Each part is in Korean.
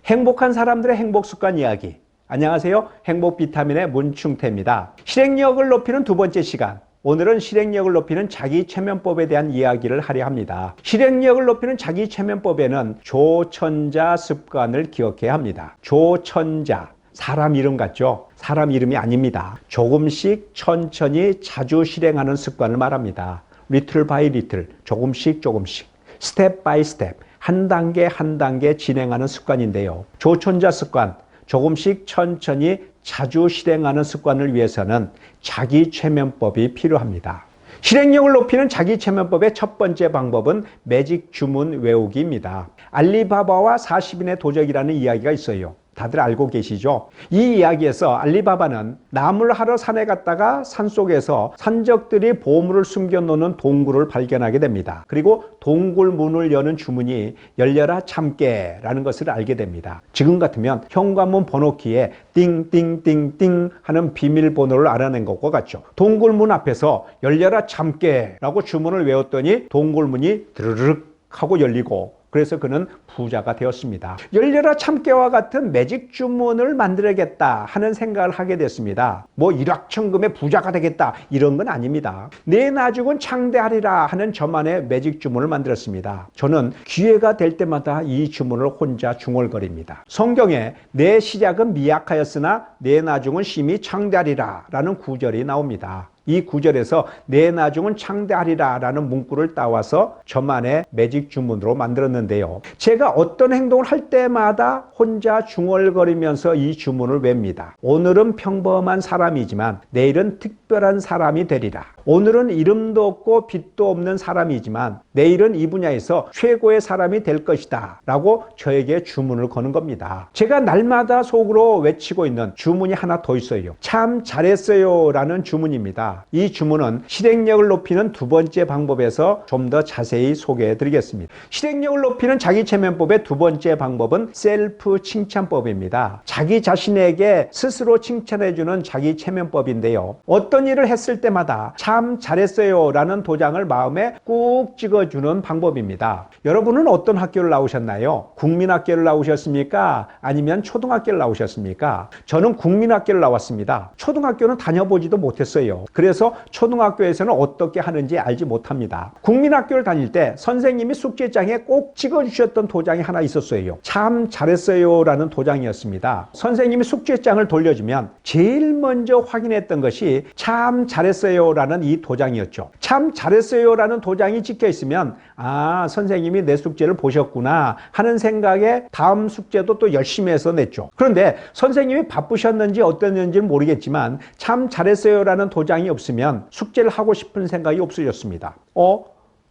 행복한 사람들의 행복 습관 이야기. 안녕하세요. 행복 비타민의 문충태입니다. 실행력을 높이는 두 번째 시간. 오늘은 실행력을 높이는 자기 최면법에 대한 이야기를 하려 합니다. 실행력을 높이는 자기 최면법에는 조천자 습관을 기억해야 합니다. 조천자. 사람 이름 같죠? 사람 이름이 아닙니다. 조금씩 천천히 자주 실행하는 습관을 말합니다. 리틀 바이 리틀, 조금씩 스텝 바이 스텝, 한 단계 한 단계 진행하는 습관인데요. 조천자 습관, 조금씩 천천히 자주 실행하는 습관을 위해서는 자기 최면법이 필요합니다. 실행력을 높이는 자기 최면법의 첫 번째 방법은 매직 주문 외우기입니다. 알리바바와 40인의 도적이라는 이야기가 있어요. 다들 알고 계시죠? 이 이야기에서 알리바바는 나무를 하러 산에 갔다가 산속에서 산적들이 보물을 숨겨놓는 동굴을 발견하게 됩니다. 그리고 동굴 문을 여는 주문이 열려라 참깨 라는 것을 알게 됩니다. 지금 같으면 현관문 번호키에 띵띵띵띵 하는 비밀번호를 알아낸 것과 같죠. 동굴 문 앞에서 열려라 참깨 라고 주문을 외웠더니 동굴 문이 드르륵 하고 열리고, 그래서 그는 부자가 되었습니다. 열려라 참깨와 같은 매직 주문을 만들어야겠다 하는 생각을 하게 됐습니다. 뭐 일확천금의 부자가 되겠다 이런 건 아닙니다. 내 나중은 창대하리라 하는 저만의 매직 주문을 만들었습니다. 저는 기회가 될 때마다 이 주문을 혼자 중얼거립니다. 성경에 내 시작은 미약하였으나 내 나중은 심히 창대하리라 라는 구절이 나옵니다. 이 구절에서 내 나중은 창대하리라 라는 문구를 따와서 저만의 매직 주문으로 만들었는데요. 제가 어떤 행동을 할 때마다 혼자 중얼거리면서 이 주문을 웹니다. 오늘은 평범한 사람이지만 내일은 특별한 사람이 되리라. 오늘은 이름도 없고 빛도 없는 사람이지만 내일은 이 분야에서 최고의 사람이 될 것이다 라고 저에게 주문을 거는 겁니다. 제가 날마다 속으로 외치고 있는 주문이 하나 더 있어요. 참 잘했어요 라는 주문입니다. 이 주문은 실행력을 높이는 두 번째 방법에서 좀 더 자세히 소개해 드리겠습니다. 실행력을 높이는 자기 최면법의 두 번째 방법은 셀프 칭찬법입니다. 자기 자신에게 스스로 칭찬해 주는 자기 최면법인데요. 어떤 일을 했을 때마다 참 잘했어요 라는 도장을 마음에 꾹 찍어주는 방법입니다. 여러분은 어떤 학교를 나오셨나요? 국민학교를 나오셨습니까? 아니면 초등학교를 나오셨습니까? 저는 국민학교를 나왔습니다. 초등학교는 다녀보지도 못했어요. 그래서 초등학교에서는 어떻게 하는지 알지 못합니다. 국민학교를 다닐 때 선생님이 숙제장에 꼭 찍어주셨던 도장이 하나 있었어요. 참 잘했어요 라는 도장이었습니다. 선생님이 숙제장을 돌려주면 제일 먼저 확인했던 것이 참 잘했어요 라는 이 도장이었죠. 참 잘했어요 라는 도장이 찍혀 있으면 아, 선생님이 내 숙제를 보셨구나 하는 생각에 다음 숙제도 또 열심히 해서 냈죠. 그런데 선생님이 바쁘셨는지 어땠는지는 모르겠지만 참 잘했어요 라는 도장이 없으면 숙제를 하고 싶은 생각이 없어졌습니다.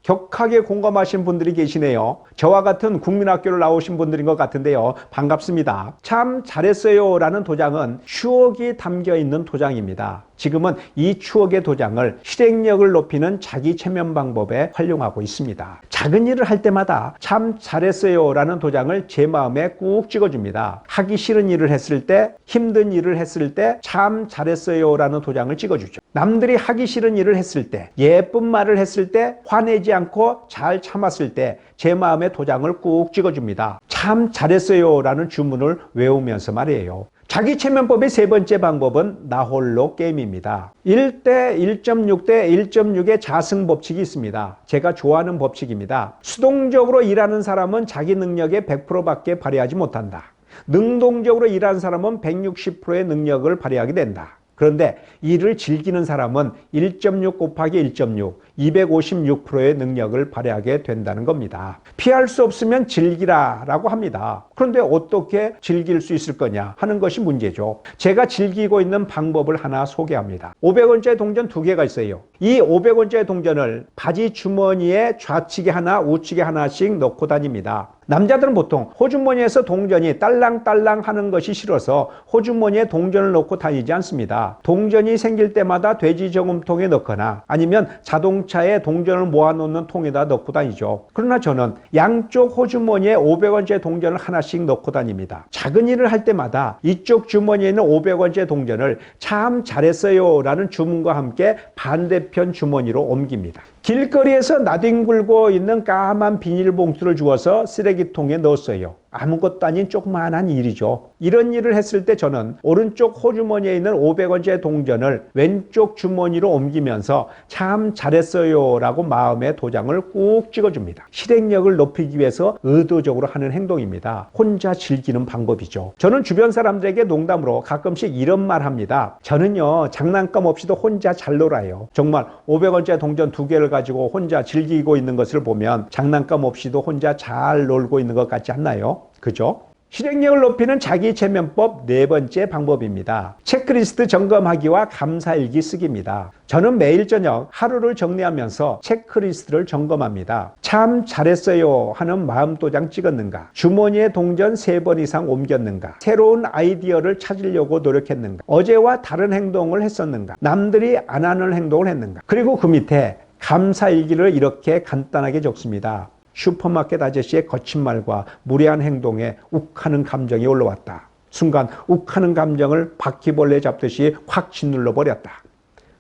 격하게 공감하신 분들이 계시네요. 저와 같은 국민학교를 나오신 분들인 것 같은데요. 반갑습니다. 참 잘했어요 라는 도장은 추억이 담겨 있는 도장입니다. 지금은 이 추억의 도장을 실행력을 높이는 자기 최면 방법에 활용하고 있습니다. 작은 일을 할 때마다 참 잘했어요 라는 도장을 제 마음에 꾹 찍어줍니다. 하기 싫은 일을 했을 때, 힘든 일을 했을 때 참 잘했어요 라는 도장을 찍어주죠. 남들이 하기 싫은 일을 했을 때, 예쁜 말을 했을 때, 화내지 않고 잘 참았을 때 제 마음에 도장을 꾹 찍어줍니다. 참 잘했어요 라는 주문을 외우면서 말이에요. 자기 최면법의 세 번째 방법은 나홀로 게임입니다. 1대 1.6대 1.6의 자승 법칙이 있습니다. 제가 좋아하는 법칙입니다. 수동적으로 일하는 사람은 자기 능력의 100%밖에 발휘하지 못한다. 능동적으로 일하는 사람은 160%의 능력을 발휘하게 된다. 그런데 일을 즐기는 사람은 1.6 곱하기 1.6, 256%의 능력을 발휘하게 된다는 겁니다. 피할 수 없으면 즐기라 라고 합니다. 그런데 어떻게 즐길 수 있을 거냐 하는 것이 문제죠. 제가 즐기고 있는 방법을 하나 소개합니다. 500원짜리 동전 2개가 있어요. 이 500원짜리 동전을 바지 주머니에 좌측에 하나 우측에 하나씩 넣고 다닙니다. 남자들은 보통 호주머니에서 동전이 딸랑딸랑 하는 것이 싫어서 호주머니에 동전을 넣고 다니지 않습니다. 동전이 생길 때마다 돼지 저금통에 넣거나 아니면 자동차에 동전을 모아놓는 통에다 넣고 다니죠. 그러나 저는 양쪽 호주머니에 500원짜리 동전을 하나씩 넣고 다닙니다. 작은 일을 할 때마다 이쪽 주머니에 있는 500원짜리 동전을 참 잘했어요 라는 주문과 함께 반대편 주머니로 옮깁니다. 길거리에서 나뒹굴고 있는 까만 비닐봉투를 주워서 쓰레기통에 넣었어요. 아무것도 아닌 조그마한 일이죠. 이런 일을 했을 때 저는 오른쪽 호주머니에 있는 500원짜리 동전을 왼쪽 주머니로 옮기면서 참 잘했어요 라고 마음의 도장을 꾹 찍어줍니다. 실행력을 높이기 위해서 의도적으로 하는 행동입니다. 혼자 즐기는 방법이죠. 저는 주변 사람들에게 농담으로 가끔씩 이런 말 합니다. 저는요, 장난감 없이도 혼자 잘 놀아요. 정말 500원짜리 동전 2개를 가지고 혼자 즐기고 있는 것을 보면 장난감 없이도 혼자 잘 놀고 있는 것 같지 않나요? 그죠? 실행력을 높이는 자기 체면법 4번째 방법입니다. 체크리스트 점검하기와 감사일기 쓰기입니다. 저는 매일 저녁 하루를 정리하면서 체크리스트를 점검합니다. 참 잘했어요 하는 마음도장 찍었는가? 주머니에 동전 3번 이상 옮겼는가? 새로운 아이디어를 찾으려고 노력했는가? 어제와 다른 행동을 했었는가? 남들이 안 하는 행동을 했는가? 그리고 그 밑에 감사일기를 이렇게 간단하게 적습니다. 슈퍼마켓 아저씨의 거친 말과 무례한 행동에 욱하는 감정이 올라왔다. 순간 욱하는 감정을 바퀴벌레 잡듯이 확 짓눌러 버렸다.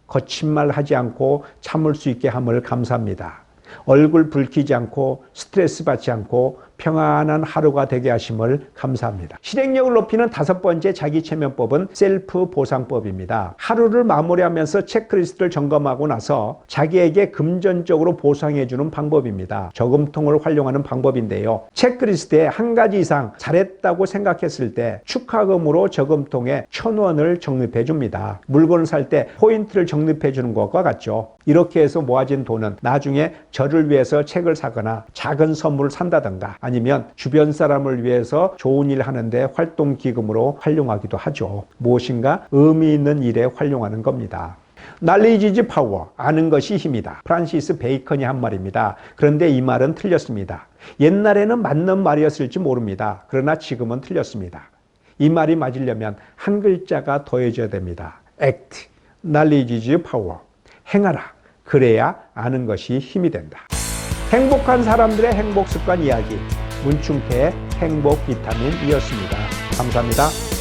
거친 말 하지 않고 참을 수 있게 함을 감사합니다. 얼굴 붉히지 않고 스트레스 받지 않고 평안한 하루가 되게 하심을 감사합니다. 실행력을 높이는 5번째 자기 체면법은 셀프 보상법입니다. 하루를 마무리하면서 체크리스트를 점검하고 나서 자기에게 금전적으로 보상해주는 방법입니다. 저금통을 활용하는 방법인데요. 체크리스트에 한 가지 이상 잘했다고 생각했을 때 축하금으로 저금통에 1,000원을 적립해 줍니다. 물건을 살 때 포인트를 적립해 주는 것과 같죠. 이렇게 해서 모아진 돈은 나중에 저를 위해서 책을 사거나 작은 선물을 산다든가 아니면 주변 사람을 위해서 좋은 일 하는데 활동기금으로 활용하기도 하죠. 무엇인가 의미 있는 일에 활용하는 겁니다. Knowledge is power. 아는 것이 힘이다. 프란시스 베이컨이 한 말입니다. 그런데 이 말은 틀렸습니다. 옛날에는 맞는 말이었을지 모릅니다. 그러나 지금은 틀렸습니다. 이 말이 맞으려면 한 글자가 더해져야 됩니다. Act. Knowledge is power. 행하라. 그래야 아는 것이 힘이 된다. 행복한 사람들의 행복 습관 이야기. 문충태의 행복 비타민이었습니다. 감사합니다.